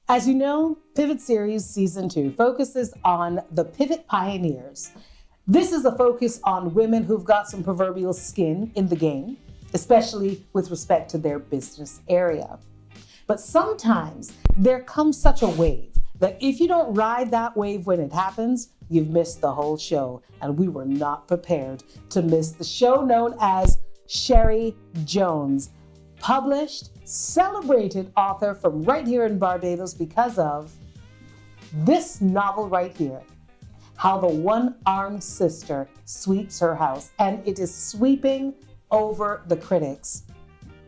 As you know, Pivot Series Season 2 focuses on the pivot pioneers. This is a focus on women who've got some proverbial skin in the game, especially with respect to their business area. But sometimes there comes such a wave that if you don't ride that wave when it happens, you've missed the whole show. And we were not prepared to miss the show known as Cherie Jones, published, celebrated author from right here in Barbados because of this novel right here, How the One-Armed Sister Sweeps Her House. And it is sweeping over the critics,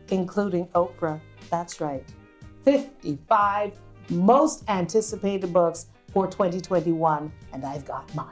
including Oprah. That's right. 55 most anticipated books for 2021, and I've got mine.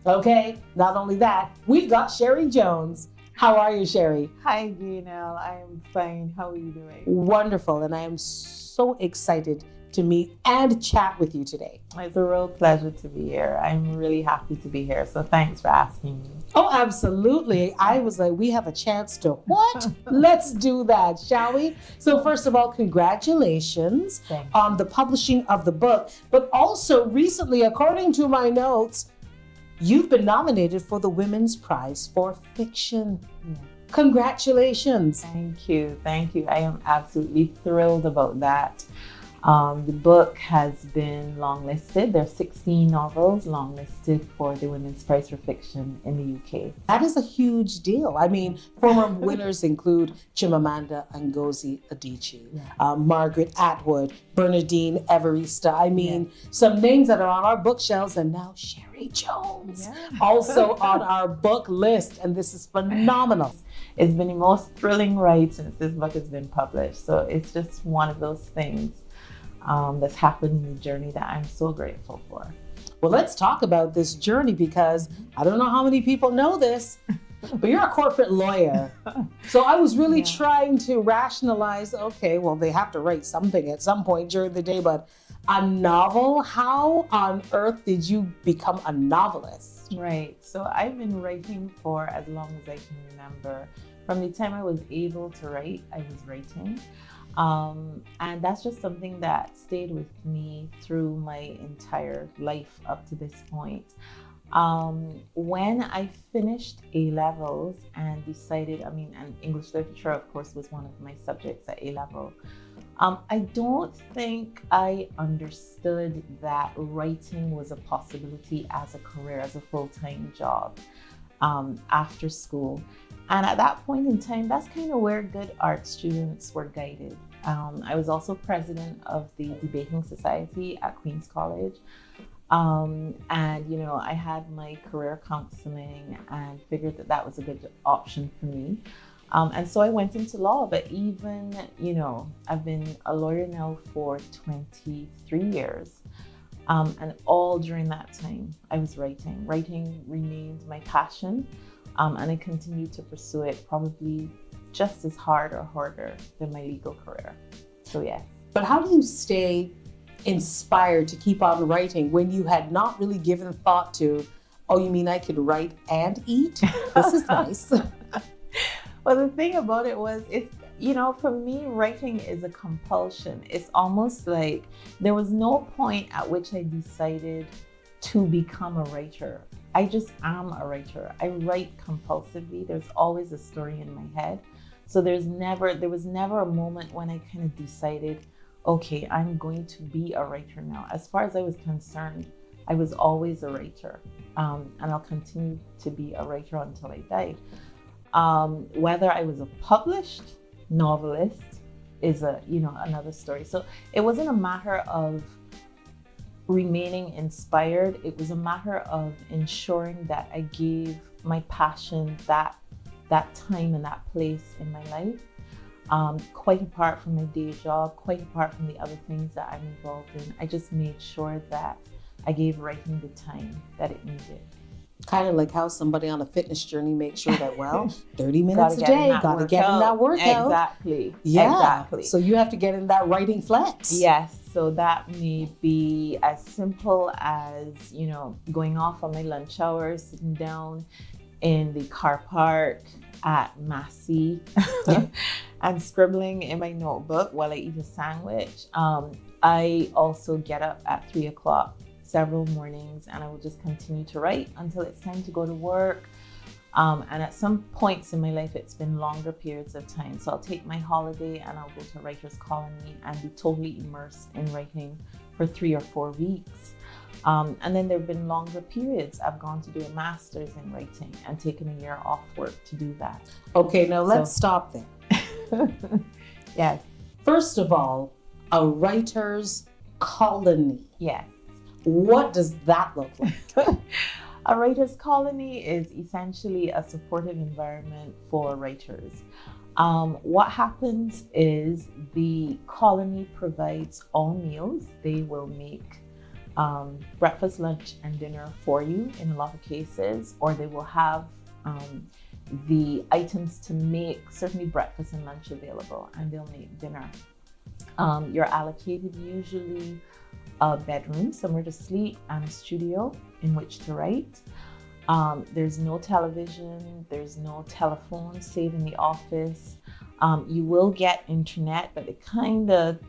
Okay, not only that, we've got Cherie Jones. How are you, Cherie? Hi, Janelle. I am fine. How are you doing? Wonderful, and I am so excited to meet and chat with you today. It's a real pleasure to be here. I'm really happy to be here, so thanks for asking me. Oh, absolutely. I was like, we have a chance to what? Let's do that, shall we? So first of all, congratulations on the publishing of the book, but also recently, according to my notes, you've been nominated for the Women's Prize for Fiction. Yeah. Congratulations. Thank you. Thank you. I am absolutely thrilled about that. The book has been longlisted. There are 16 novels longlisted for the Women's Prize for Fiction in the UK. That is a huge deal. I mean, former winners include Chimamanda Ngozi Adichie, Margaret Atwood, Bernadine Evarista. I mean, some names that are on our bookshelves, and now Cherie Jones, also on our book list. And this is phenomenal. It's been the most thrilling ride since this book has been published. So it's just one of those things that's happened in the journey that I'm so grateful for. Well, let's talk about this journey, because I don't know how many people know this, but you're a corporate lawyer. So I was really trying to rationalize, okay, well, they have to write something at some point during the day, but a novel? How on earth did you become a novelist? Right. So I've been writing for as long as I can remember. From the time I was able to write, I was writing. And that's just something that stayed with me through my entire life up to this point. When I finished A-levels and decided, and English literature, of course, was one of my subjects at A-level. I don't think I understood that writing was a possibility as a career, as a full-time job after school. And at that point in time, that's kind of where good art students were guided. I was also president of the Debating Society at Queen's College. And, I had my career counseling and figured that that was a good option for me. And so I went into law, but even, I've been a lawyer now for 23 years. And all during that time, I was writing. Writing remained my passion. And I continued to pursue it probably just as hard or harder than my legal career. So, yes. But how do you stay inspired to keep on writing when you had not really given thought to, oh, you mean I could write and eat? This is nice. Well, the thing about it was, for me, writing is a compulsion. It's almost like there was no point at which I decided to become a writer. I just am a writer. I write compulsively. There's always a story in my head. So there was never a moment when I kind of decided, okay, I'm going to be a writer now. As far as I was concerned, I was always a writer. And I'll continue to be a writer until I die. Whether I was a published novelist is another story. So it wasn't a matter of remaining inspired. It was a matter of ensuring that I gave my passion that time and that place in my life, quite apart from my day job, quite apart from the other things that I'm involved in. I just made sure that I gave writing the time that it needed. Kind of like how somebody on a fitness journey makes sure that, 30 minutes a day, gotta get in that workout. Exactly. Yeah. Exactly. So you have to get in that writing flex. Yes. So that may be as simple as, going off on my lunch hour, sitting down, in the car park at Massey and scribbling in my notebook while I eat a sandwich. I also get up at 3 o'clock several mornings, and I will just continue to write until it's time to go to work. And at some points in my life, it's been longer periods of time. So I'll take my holiday and I'll go to Writer's Colony and be totally immersed in writing for 3 or 4 weeks. And then there have been longer periods. I've gone to do a master's in writing and taken a year off work to do that. Okay, now let's stop there. Yes. First of all, a writer's colony. Yes. What does that look like? A writer's colony is essentially a supportive environment for writers. What happens is the colony provides all meals. They will make breakfast, lunch, and dinner for you in a lot of cases, or they will have the items to make certainly breakfast and lunch available, and they'll make dinner. You're allocated usually a bedroom, somewhere to sleep, and a studio in which to write. There's no television, there's no telephone, save in the office. You will get internet, but it kind of,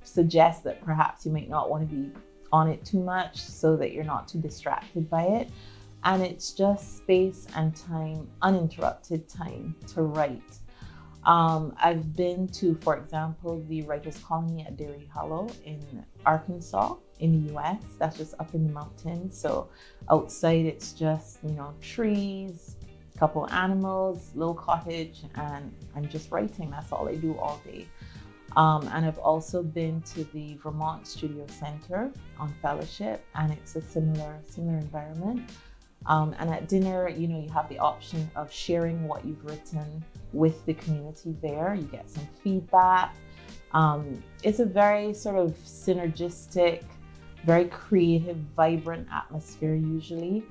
suggests that perhaps you might not want to be on it too much so that you're not too distracted by it. And it's just space and time, uninterrupted time to write. I've been to, for example, the Writers' Colony at Dairy Hollow in Arkansas in the US. That's just up in the mountains. So outside it's just, trees, a couple animals, little cottage, and I'm just writing. That's all I do all day. And I've also been to the Vermont Studio Center on Fellowship, and it's a similar environment. And at dinner, you have the option of sharing what you've written with the community there. You get some feedback. It's a very sort of synergistic, very creative, vibrant atmosphere usually.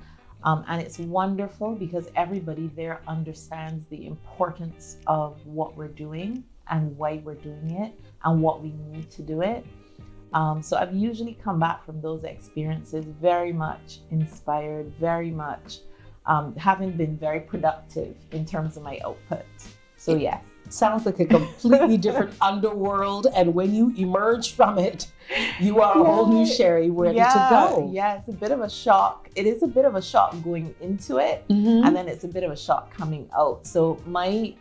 And it's wonderful because everybody there understands the importance of what we're doing and why we're doing it and what we need to do it. So I've usually come back from those experiences very much inspired, very much having been very productive in terms of my output. So yes. Sounds like a completely different underworld, and when you emerge from it, you are a whole new Cherie ready to go. Yeah, it's a bit of a shock. It is a bit of a shock going into it, and then it's a bit of a shock coming out. So my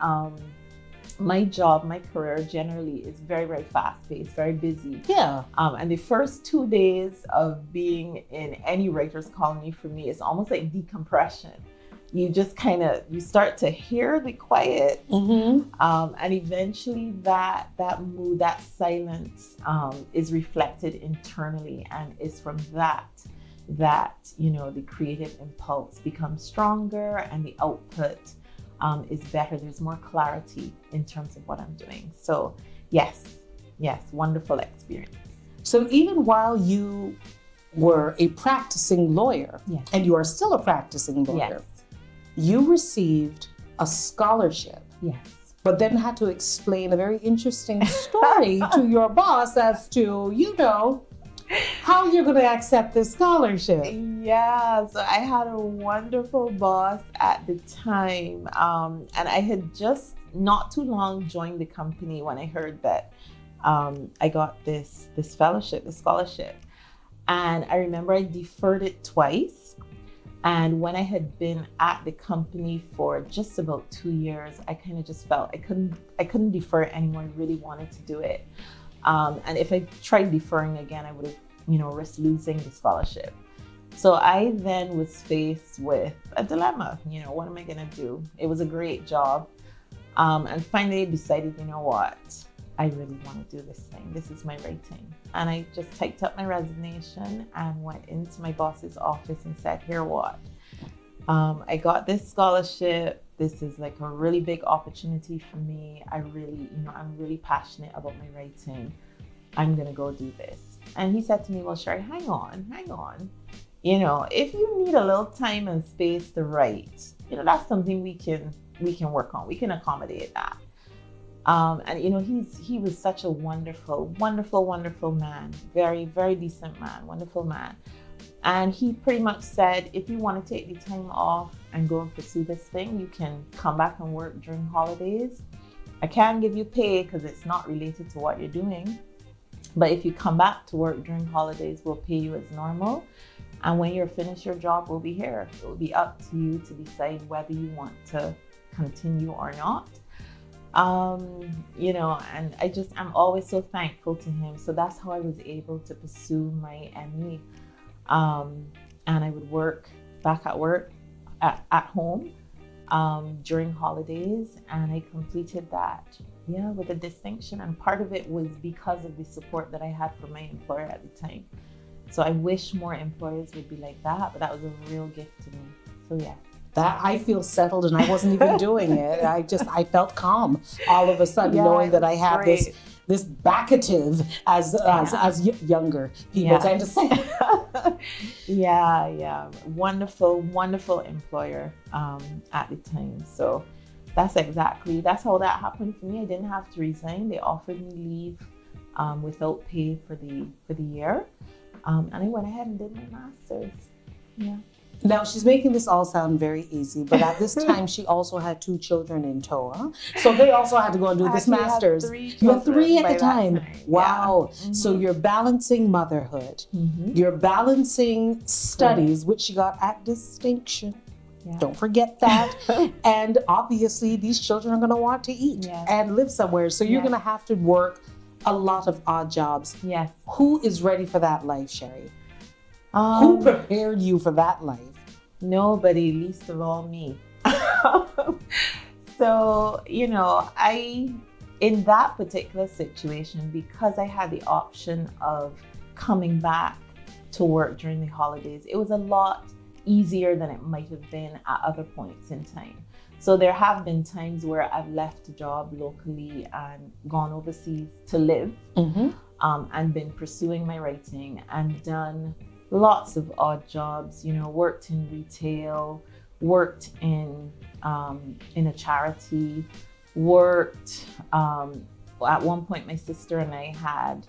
job, my career generally is very, very fast-paced, very busy. Yeah. And the first 2 days of being in any writer's colony for me is almost like decompression. You just you start to hear the quiet, and eventually that mood, that silence is reflected internally, and is from that the creative impulse becomes stronger and the output is better. There's more clarity in terms of what I'm doing. So yes, wonderful experience. So even while you were a practicing lawyer, and you are still a practicing lawyer, you received a scholarship, but then had to explain a very interesting story to your boss as to, how you're going to accept this scholarship. Yeah, so I had a wonderful boss at the time, and I had just not too long joined the company when I heard that I got this fellowship, this scholarship. And I remember I deferred it twice. And when I had been at the company for just about 2 years, I kind of just felt I couldn't defer it anymore. I really wanted to do it. And if I tried deferring again, I would have, risked losing the scholarship. So I then was faced with a dilemma. What am I going to do? It was a great job. And finally decided, what? I really want to do this thing. This is my writing. And I just typed up my resignation and went into my boss's office and said, here what? I got this scholarship. This is like a really big opportunity for me. I'm really passionate about my writing. I'm going to go do this. And he said to me, well, Cherie, hang on. If you need a little time and space to write, that's something we can work on. We can accommodate that. And he was such a wonderful, wonderful, wonderful man. Very, very decent man, wonderful man. And he pretty much said, if you want to take the time off and go and pursue this thing, you can come back and work during holidays. I can't give you pay because it's not related to what you're doing. But if you come back to work during holidays, we'll pay you as normal. And when you're finished your job, we'll be here. It will be up to you to decide whether you want to continue or not. You know, and I'm always so thankful to him. So that's how I was able to pursue my ME. And I would work back at work at home during holidays, and I completed that with a distinction. And part of it was because of the support that I had from my employer at the time. So I wish more employers would be like that, but that was a real gift to me. So yeah. That I feel settled, and I wasn't even doing it. I felt calm all of a sudden, knowing that I had this backative, as younger people tend to say. Wonderful employer at the time. So that's how that happened for me. I didn't have to resign. They offered me leave without pay for the year, and I went ahead and did my master's. Yeah. Now, she's making this all sound very easy, but at this time, she also had 2 children in tow. So they also had to go and do this master's. You had 3 at the time. Wow. Yeah. Mm-hmm. So you're balancing motherhood. Mm-hmm. You're balancing studies, which she got at distinction. Yeah. Don't forget that. And obviously, these children are going to want to eat and live somewhere. So you're going to have to work a lot of odd jobs. Yes. Who is ready for that life, Cherie? Who prepared you for that life? Nobody, least of all me. So, you know, in that particular situation, because I had the option of coming back to work during the holidays, it was a lot easier than it might have been at other points in time. So there have been times where I've left a job locally and gone overseas to live, and been pursuing my writing and done lots of odd jobs, you know, worked in retail, worked in a charity, worked, at one point my sister and I had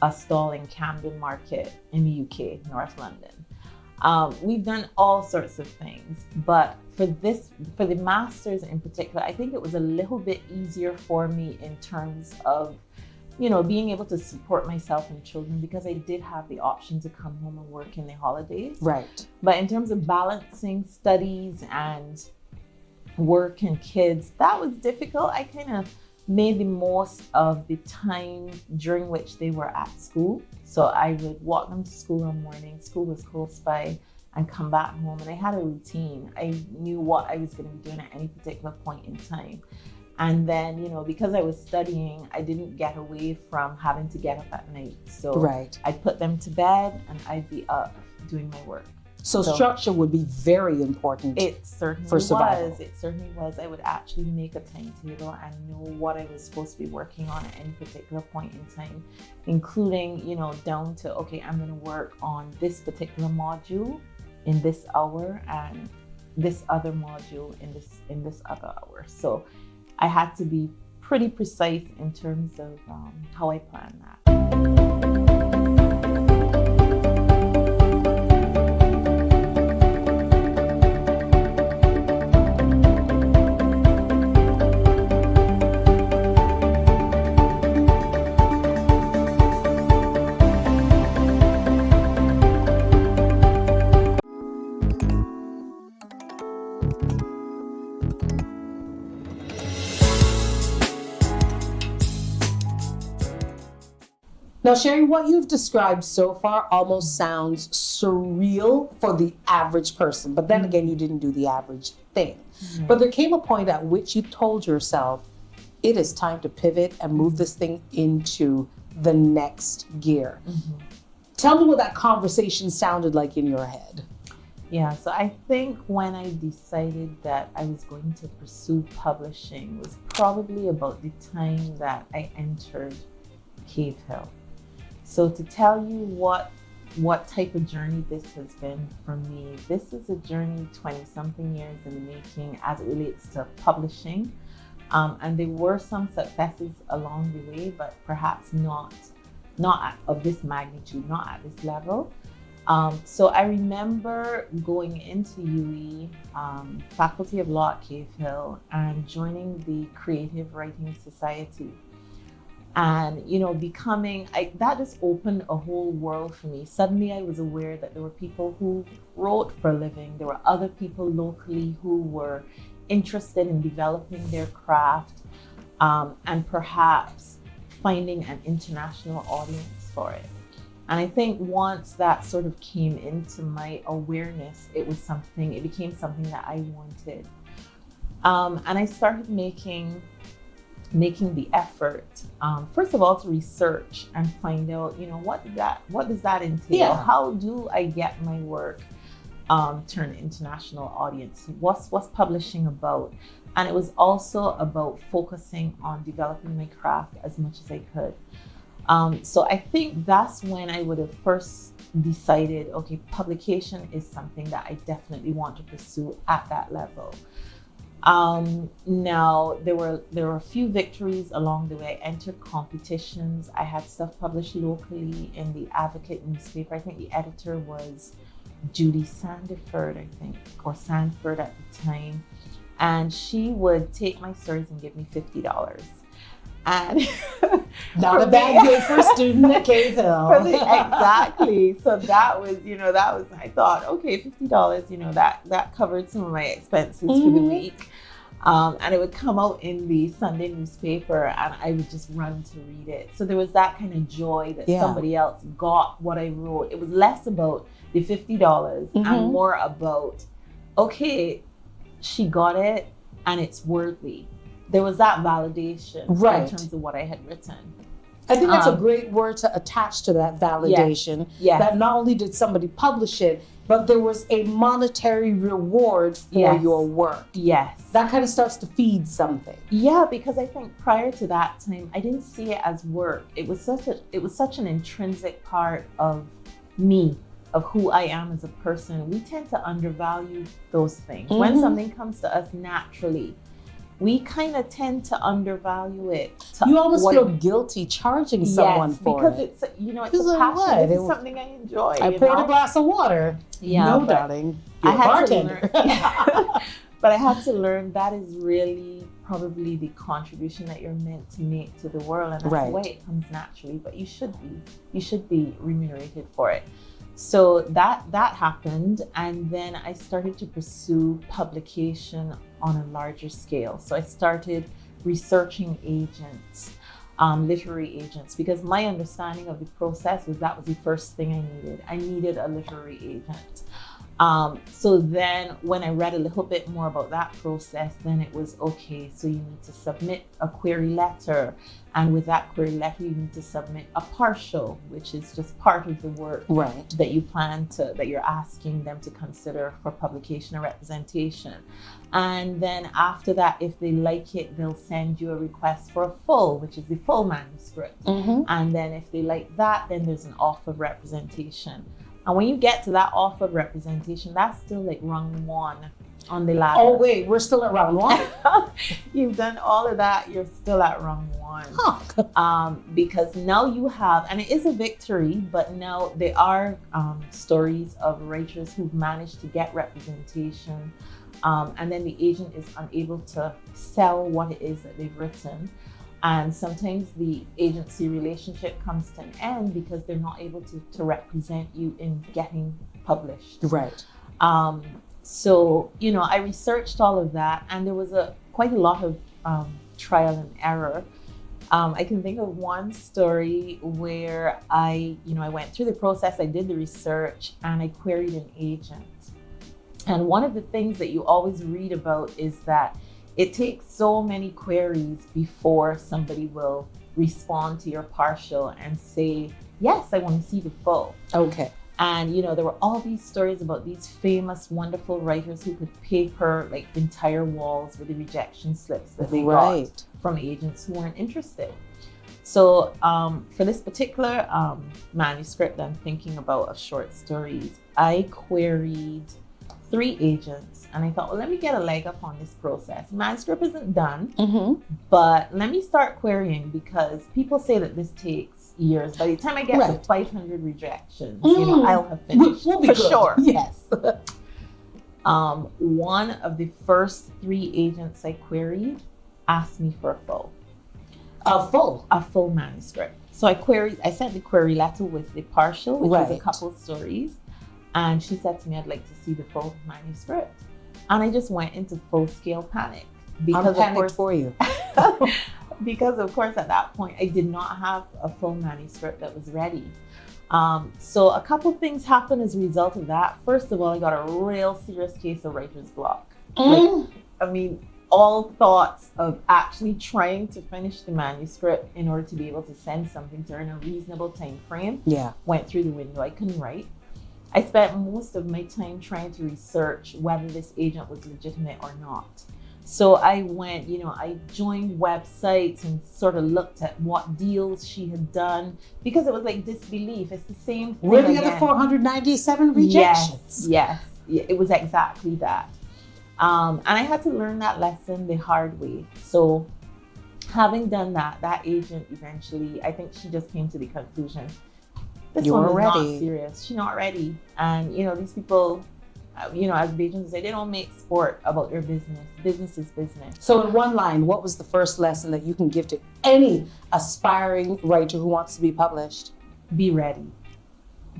a stall in Camden Market in the UK, North London. We've done all sorts of things, but for the master's in particular, I think it was a little bit easier for me in terms of, you know, being able to support myself and children, because I did have the option to come home and work in the holidays. Right. But in terms of balancing studies and work and kids, that was difficult. I kind of made the most of the time during which they were at school. So I would walk them to school in the morning. School was close by, and come back home. And I had a routine. I knew what I was going to be doing at any particular point in time. And then, you know, because I was studying, I didn't get away from having to get up at night. So I'd put them to bed and I'd be up doing my work. So structure would be very important. It certainly for survival. was. It certainly was. I would actually make a timetable and know what I was supposed to be working on at any particular point in time, including, you know, down to, okay, I'm going to work on this particular module in this hour and this other module in this other hour. So I had to be pretty precise in terms of how I plan that. Now, Cherie, what you've described so far almost sounds surreal for the average person. But then again, you didn't do the average thing. Mm-hmm. But there came a point at which you told yourself, it is time to pivot and move this thing into the next gear. Mm-hmm. Tell me what that conversation sounded like in your head. Yeah, so I think when I decided that I was going to pursue publishing was probably about the time that I entered Cave Hill. So to tell you what type of journey this has been for me, this is a journey 20-something years in the making as it relates to publishing. And there were some successes along the way, but perhaps not of this magnitude, not at this level. So I remember going into UE, Faculty of Law at Cave Hill, and joining the Creative Writing Society. And, you know, that just opened a whole world for me. Suddenly I was aware that there were people who wrote for a living. There were other people locally who were interested in developing their craft, and perhaps finding an international audience for it. And I think once that sort of came into my awareness, it became something that I wanted. And I started making the effort, first of all, to research and find out, you know, what does that entail? Yeah. How do I get my work to an international audience? What's publishing about? And it was also about focusing on developing my craft as much as I could. So I think that's when I would have first decided, okay, publication is something that I definitely want to pursue at that level. Now there were a few victories along the way. I entered competitions. I had stuff published locally in the Advocate newspaper. I think the editor was Judy Sandiford, I think, or Sanford at the time. And she would take my stories and give me $50. And not a bad deal for a student at Cave Hill. Exactly. So that was, I thought, okay, $50, that covered some of my expenses for the week. And it would come out in the Sunday newspaper and I would just run to read it. So there was that kind of joy that somebody else got what I wrote. It was less about the $50 and more about, okay, she got it and it's worthy. There was that validation in terms of what I had written. I think that's a great word to attach to that validation. Yes. That not only did somebody publish it, but there was a monetary reward for your work. Yes. That kind of starts to feed something. Yeah, because I think prior to that time, I didn't see it as work. It was such an intrinsic part of me, of who I am as a person. We tend to undervalue those things. When something comes to us naturally, we kind of tend to undervalue it. You almost feel guilty charging someone for because it. It's a passion. This is something I enjoy. I poured a glass of water. Yeah, no, darling. You're a bartender. But I had to learn that is really probably the contribution that you're meant to make to the world, and that's the way it comes naturally. But you should be remunerated for it. So that happened, and then I started to pursue publication on a larger scale. So I started researching agents, literary agents, because my understanding of the process was that was the first thing I needed. I needed a literary agent. So then when I read a little bit more about that process, then it was okay, so you need to submit a query letter. And with that query letter, you need to submit a partial, which is just part of the work that you that you're asking them to consider for publication or representation. And then after that, if they like it, they'll send you a request for a full, which is the full manuscript. And then if they like that, then there's an offer of representation. And when you get to that offer of representation, that's still like rung one on the ladder. Oh, wait, we're still at round one? You've done all of that, you're still at rung one. Because now you have, and it is a victory, but now there are stories of writers who've managed to get representation. And then the agent is unable to sell what it is that they've written. And sometimes the agency relationship comes to an end because they're not able to represent you in getting published. Right. So, I researched all of that, and there was quite a lot of trial and error. I can think of one story where I went through the process, I did the research, and I queried an agent. And one of the things that you always read about is that it takes so many queries before somebody will respond to your partial and say, yes, I want to see the full. Okay. And, there were all these stories about these famous, wonderful writers who could paper like entire walls with the rejection slips that they got from agents who weren't interested. So for this particular manuscript I'm thinking about of short stories, I queried 3 agents, and I thought, well, let me get a leg up on this process. Manuscript isn't done, but let me start querying, because people say that this takes years. By the time I get Right. to 500 rejections, I'll have finished We'll be for good. sure. Yes. One of the first 3 agents I queried asked me for a full manuscript. So I sent the query letter with the partial, which was a couple stories. And she said to me, I'd like to see the full manuscript. And I just went into full-scale panic. I'm panicked for you. Because of course, at that point, I did not have a full manuscript that was ready. So a couple things happened as a result of that. First of all, I got a real serious case of writer's block. All thoughts of actually trying to finish the manuscript in order to be able to send something to her in a reasonable time frame went through the window. I couldn't write. I spent most of my time trying to research whether this agent was legitimate or not. So I went, I joined websites and sort of looked at what deals she had done, because it was like disbelief. It's the same thing. Where are the other 497 rejections? Yes, it was exactly that. And I had to learn that lesson the hard way. So having done that, that agent eventually, I think she just came to the conclusion, this one is not serious. She's not ready. And, these people, as agents say, they don't make sport about their business. Business is business. So in one line, what was the first lesson that you can give to any aspiring writer who wants to be published? Be ready.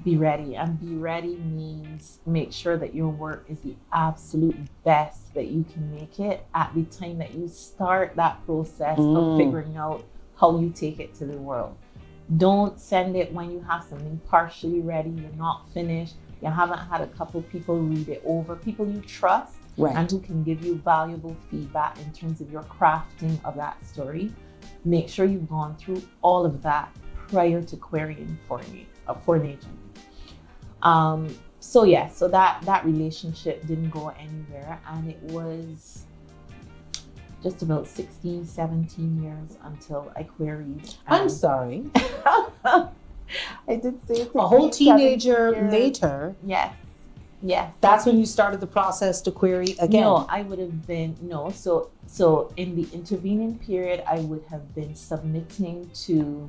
Be ready. And be ready means make sure that your work is the absolute best that you can make it at the time that you start that process of figuring out how you take it to the world. Don't send it when you have something partially ready, you're not finished, you haven't had a couple people read it over, people you trust and who can give you valuable feedback in terms of your crafting of that story. Make sure you've gone through all of that prior to querying for an agent. So that relationship didn't go anywhere, and it was just about 16, 17 years until I queried. I'm sorry. I did say 16, a whole teenager later. Yes. That's when you started the process to query again. No, I would have been, So in the intervening period, I would have been submitting to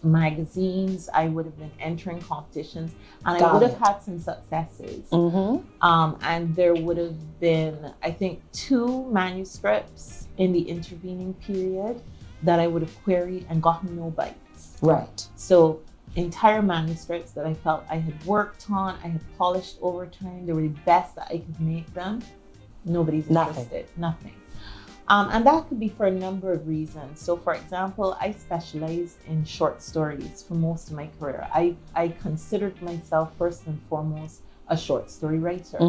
magazines, I would have been entering competitions, and I would have had some successes. And there would have been, I think, 2 manuscripts in the intervening period that I would have queried and gotten no bites. Right. So entire manuscripts that I felt I had worked on, I had polished over time, they were the best that I could make them. Nobody's interested. Nothing. And that could be for a number of reasons. So for example, I specialized in short stories for most of my career. I considered myself first and foremost a short story writer.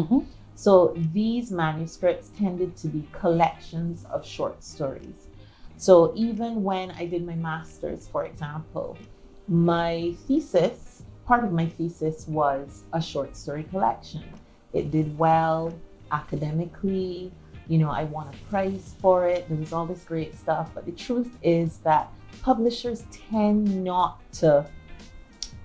So these manuscripts tended to be collections of short stories. So even when I did my master's, for example, part of my thesis was a short story collection. It did well academically. I won a prize for it. There was all this great stuff. But the truth is that publishers tend not to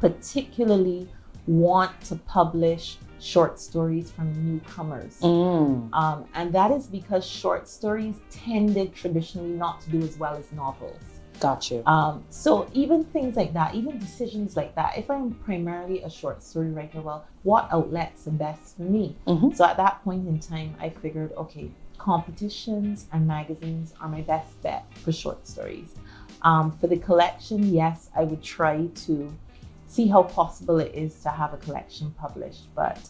particularly want to publish short stories from newcomers. And that is because short stories tended traditionally not to do as well as novels. Got you. So even things like that, even decisions like that, if I'm primarily a short story writer, well, what outlets are best for me? So at that point in time, I figured, okay, competitions and magazines are my best bet for short stories. For the collection, yes, I would try to see how possible it is to have a collection published, but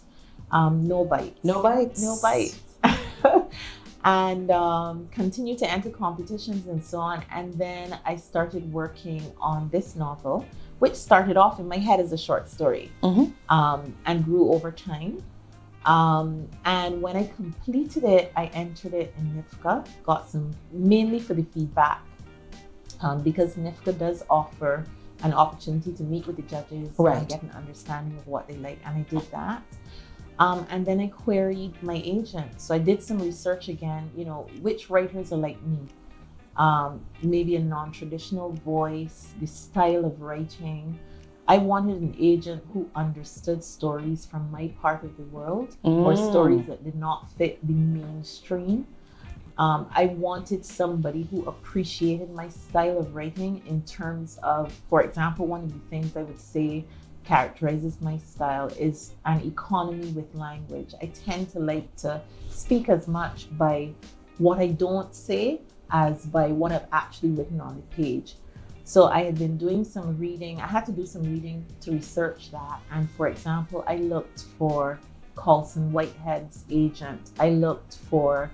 no bites. No bites. No bites. And continue to enter competitions and so on. And then I started working on this novel, which started off in my head as a short story and grew over time. And when I completed it, I entered it in NIFCA, got some, mainly for the feedback, because NIFCA does offer an opportunity to meet with the judges and get an understanding of what they like, and I did that. And then I queried my agent. So I did some research again, which writers are like me, maybe a non-traditional voice, the style of writing. I wanted an agent who understood stories from my part of the world or stories that did not fit the mainstream. I wanted somebody who appreciated my style of writing in terms of, for example, one of the things I would say characterizes my style is an economy with language. I tend to like to speak as much by what I don't say as by what I've actually written on the page. So I had been doing some reading. I had to do some reading to research that. And for example, I looked for Colson Whitehead's agent. I looked for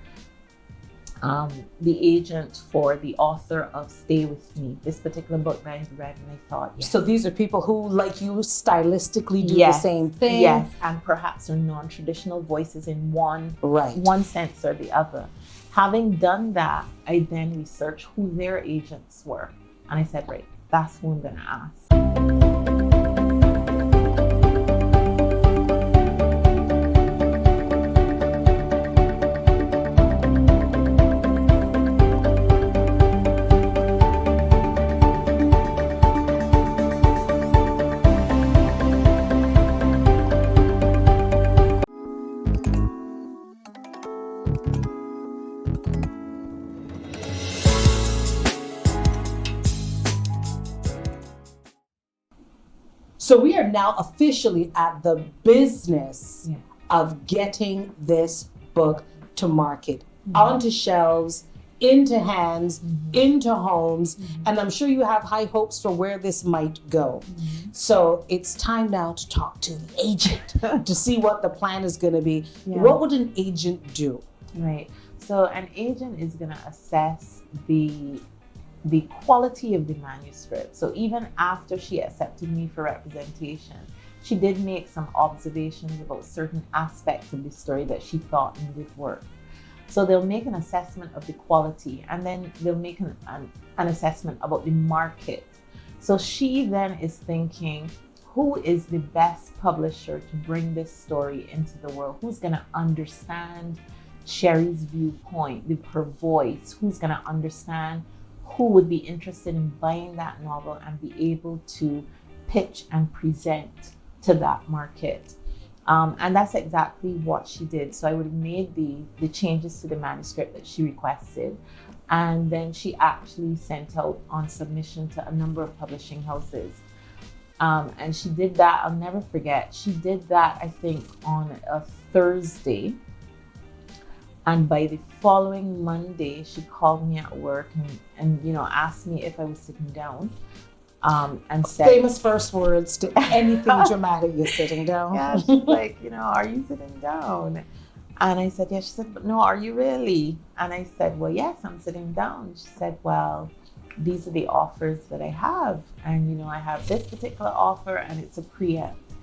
the agent for the author of Stay With Me, this particular book that I read, and I thought, yes. So these are people who, like you, stylistically do the same thing. Yes, and perhaps are non-traditional voices in one sense or the other. Having done that, I then researched who their agents were. And I said, right, that's who I'm going to ask. So we are now officially at the business of getting this book to market, onto shelves, into hands, into homes, and I'm sure you have high hopes for where this might go. So it's time now to talk to the agent to see what the plan is going to be. What would an agent do? Right. So an agent is going to assess the quality of the manuscript. So even after she accepted me for representation, she did make some observations about certain aspects of the story that she thought needed work. So they'll make an assessment of the quality, and then they'll make an assessment about the market. So she then is thinking, who is the best publisher to bring this story into the world? Who's going to understand Cherie's viewpoint, her voice? Who's going to understand who would be interested in buying that novel and be able to pitch and present to that market? And that's exactly what she did. So I would have made the changes to the manuscript that she requested. And then she actually sent out on submission to a number of publishing houses. And she did that, I'll never forget. She did that, I think, on a Thursday. And by the following Monday, she called me at work and asked me if I was sitting down. And said, famous first words to anything dramatic, you're sitting down. Yeah, she's like, are you sitting down? And I said, yes. She said, but no, are you really? And I said, well, yes, I'm sitting down. She said, well, these are the offers that I have. And, I have this particular offer and it's a preempt,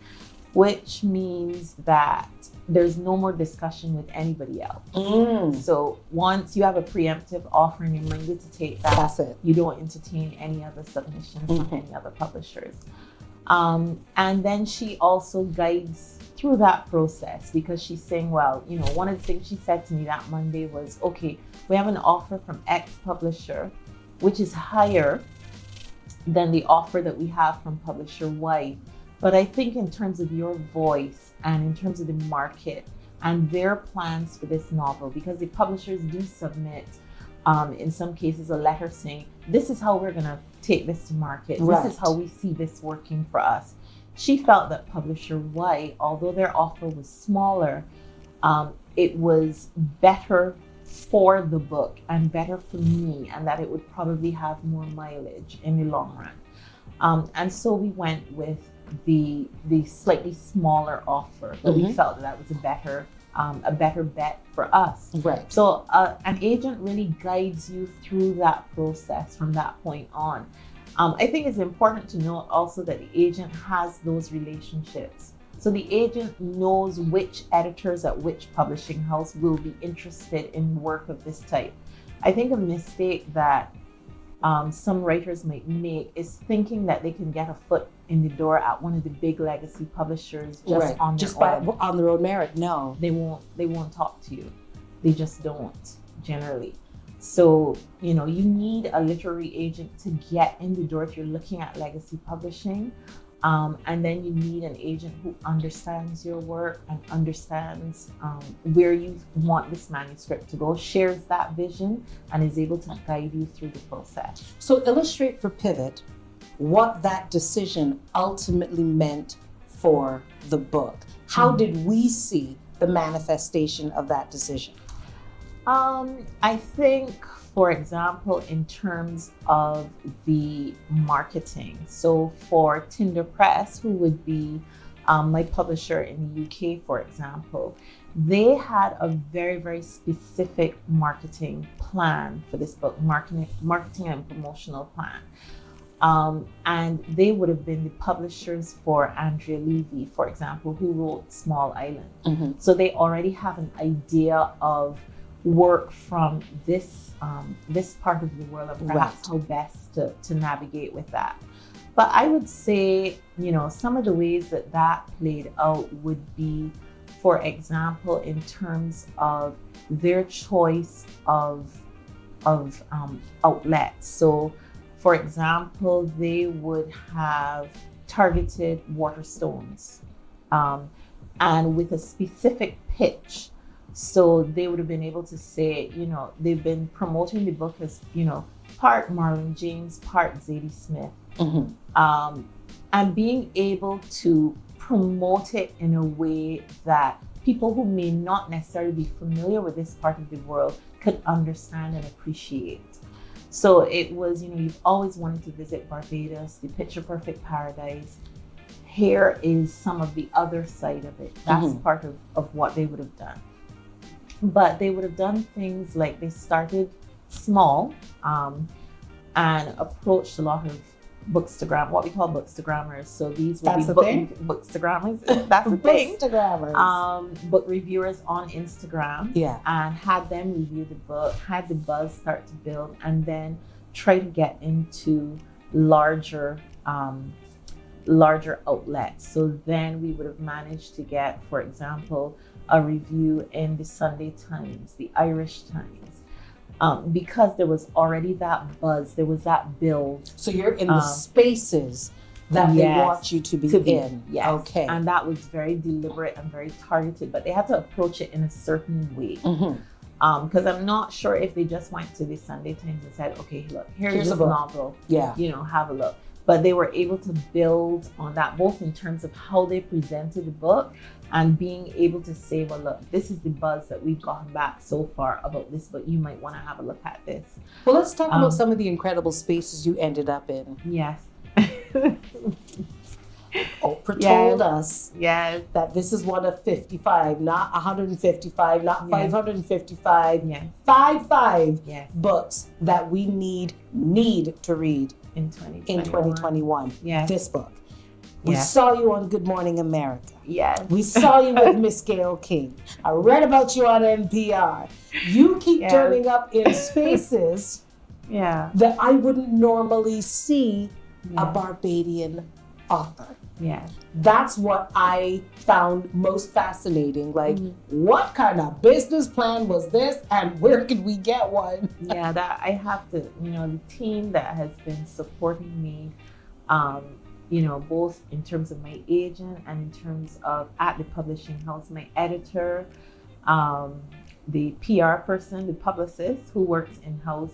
which means that there's no more discussion with anybody else. So once you have a preemptive offer and you're minded to take that, that's it. You don't entertain any other submissions from any other publishers. And then she also guides through that process, because she's saying, well, one of the things she said to me that Monday was, okay, we have an offer from X publisher, which is higher than the offer that we have from publisher Y. But I think in terms of your voice and in terms of the market and their plans for this novel, because the publishers do submit, in some cases, a letter saying, this is how we're going to take this to market. Right. This is how we see this working for us. She felt that publisher Y, although their offer was smaller, it was better for the book and better for me, and that it would probably have more mileage in the long run. And so we went with the slightly smaller offer, but we felt that was a better bet for us. Right. So an agent really guides you through that process from that point on. I think it's important to note also that the agent has those relationships. So the agent knows which editors at which publishing house will be interested in work of this type. I think a mistake that some writers might make is thinking that they can get a foot in the door at one of the big legacy publishers on their own merit. No, they won't talk to you. They just don't generally. So you need a literary agent to get in the door if you're looking at legacy publishing. And then you need an agent who understands your work and understands where you want this manuscript to go, shares that vision, and is able to guide you through the process. So illustrate for Pivot what that decision ultimately meant for the book. How did we see the manifestation of that decision? I think, for example, in terms of the marketing. So for Tinder Press, who would be my publisher in the UK, for example, they had a very, very specific marketing plan for this book, marketing and promotional plan. And they would have been the publishers for Andrea Levy, for example, who wrote Small Island. Mm-hmm. So they already have an idea of work from this part of the world, and perhaps how best to navigate with that. But I would say, some of the ways that played out would be, for example, in terms of their choice of outlets. So, for example, they would have targeted Waterstones and with a specific pitch. So they would have been able to say, they've been promoting the book as, part Marlon James, part Zadie Smith. Mm-hmm. And being able to promote it in a way that people who may not necessarily be familiar with this part of the world could understand and appreciate. So it was, you've always wanted to visit Barbados, the picture perfect paradise. Here is some of the other side of it. That's part of what they would have done. But they would have done things like they started small and approached a lot of bookstagram, what we call bookstagrammers. So these would be bookstagrammers. That's the thing. Bookstagrammers. Book reviewers on Instagram. Yeah. And had them review the book, had the buzz start to build, and then try to get into larger outlets. So then we would have managed to get, for example, a review in the Sunday Times, the Irish Times, because there was already that buzz, there was that build. So you're in the spaces that they want you to be in. Yes. Okay. And that was very deliberate and very targeted, but they had to approach it in a certain way. Because I'm not sure if they just went to the Sunday Times and said, okay, look, here's a novel. Yeah. Have a look. But they were able to build on that, both in terms of how they presented the book and being able to say, well, look, this is the buzz that we've gotten back so far about this, but you might want to have a look at this. Well, let's talk about some of the incredible spaces you ended up in. Yes. Oprah told us yes. that this is one of 55, not 155, not 555, 55 books that we need to read in 2021. Yes. This book. We saw you on Good Morning America. Yes. We saw you with Miss Gayle King. I read about you on NPR. You keep turning up in spaces that I wouldn't normally see a Barbadian author. Yeah. That's what I found most fascinating. Like, what kind of business plan was this and where could we get one? That I have to, the team that has been supporting me, both in terms of my agent and in terms of at the publishing house, my editor, the PR person, the publicist who works in-house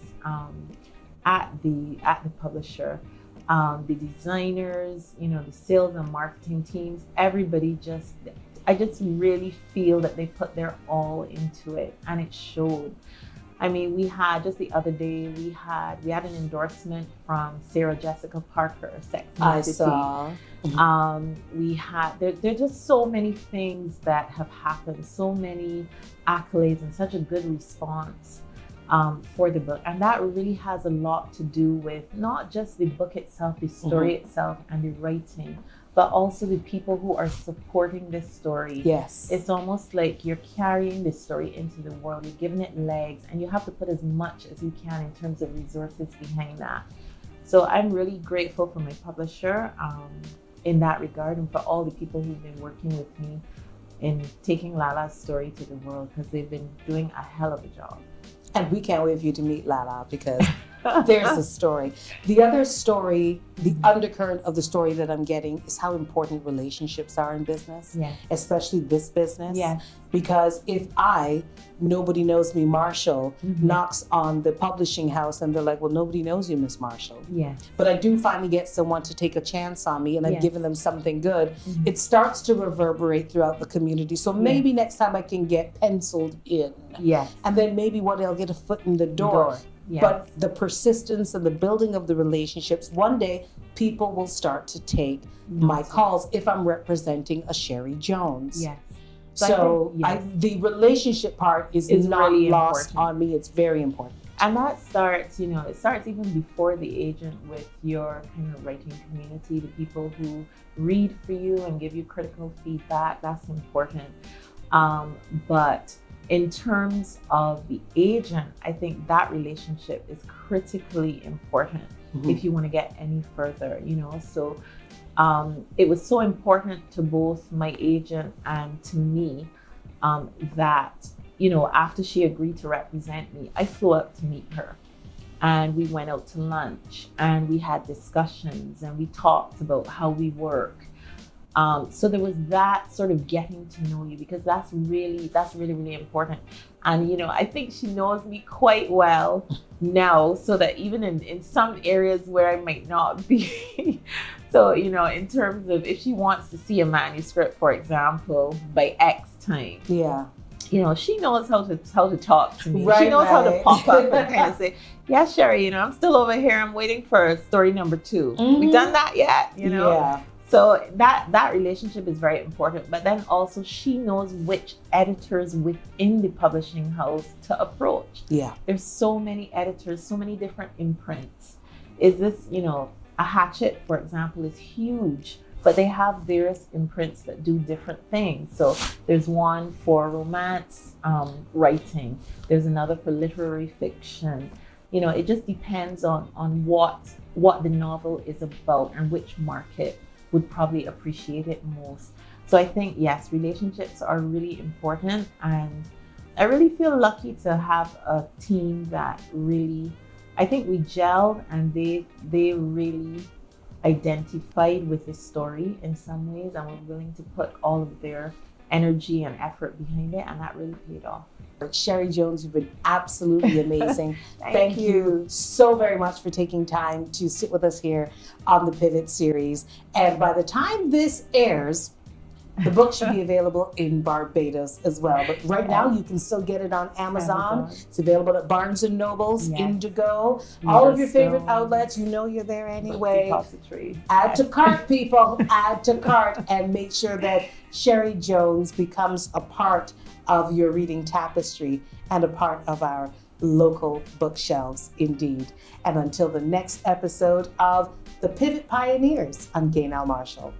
at the publisher. The designers, the sales and marketing teams, everybody I just really feel that they put their all into it, and it showed. I mean, we had just the other day, we had an endorsement from Sarah Jessica Parker, Sex and the City. Saw. We had, there are just so many things that have happened, so many accolades and such a good response for the book. And that really has a lot to do with not just the book itself, the story itself and the writing, but also the people who are supporting this story. Yes. It's almost like you're carrying this story into the world, you're giving it legs, and you have to put as much as you can in terms of resources behind that. So I'm really grateful for my publisher in that regard, and for all the people who've been working with me in taking Lala's story to the world, because they've been doing a hell of a job. And we can't wait for you to meet Lala, because There's a story. The other story, the undercurrent of the story that I'm getting is how important relationships are in business, Yes. especially this business. Yes. Because if nobody knows me, Marshall, knocks on the publishing house and they're like, well, nobody knows you, Miss Marshall. Yes. But I do finally get someone to take a chance on me and I've given them something good. It starts to reverberate throughout the community. So maybe next time I can get penciled in. Yes. And then maybe I'll get a foot in the door. Yes. But the persistence and the building of the relationships, one day people will start to take my calls if I'm representing a Cherie Jones. Yes. So the relationship part is not really lost important on me. It's very important. And that starts, it starts even before the agent with your kind of writing community, the people who read for you and give you critical feedback. That's important. But in terms of the agent, I think that relationship is critically important if you want to get any further, So it was so important to both my agent and to me that, after she agreed to represent me, I flew up to meet her. And we went out to lunch and we had discussions and we talked about how we work. So there was that sort of getting to know you, because that's really, really important. And, I think she knows me quite well now, so that even in some areas where I might not be. So, in terms of if she wants to see a manuscript, for example, by X time. Yeah. She knows how to talk to me. Right, she knows how to pop up and kind of say, yeah, Cherie, I'm still over here. I'm waiting for story number 2. We done that yet? Yeah. So that relationship is very important. But then also she knows which editors within the publishing house to approach. Yeah. There's so many editors, so many different imprints. Is this, a Hatchet, for example, is huge, but they have various imprints that do different things. So there's one for romance writing. There's another for literary fiction. It just depends on what the novel is about and which market would probably appreciate it most. So I think, yes, relationships are really important. And I really feel lucky to have a team that really, I think we gelled, and they really identified with the story in some ways and were willing to put all of their energy and effort behind it, and that really paid off. Cherie Jones, you've been absolutely amazing. Thank you so very much for taking time to sit with us here on the Pivot series. And by the time this airs, the book should be available in Barbados as well. But right now, you can still get it on Amazon. It's available at Barnes & Noble's, Indigo, all of your favorite outlets. You're there anyway. Add to cart, people. Add to cart, and make sure that Cherie Jones becomes a part of your reading tapestry and a part of our local bookshelves, indeed. And until the next episode of The Pivot Pioneers, I'm Gaynell Marshall.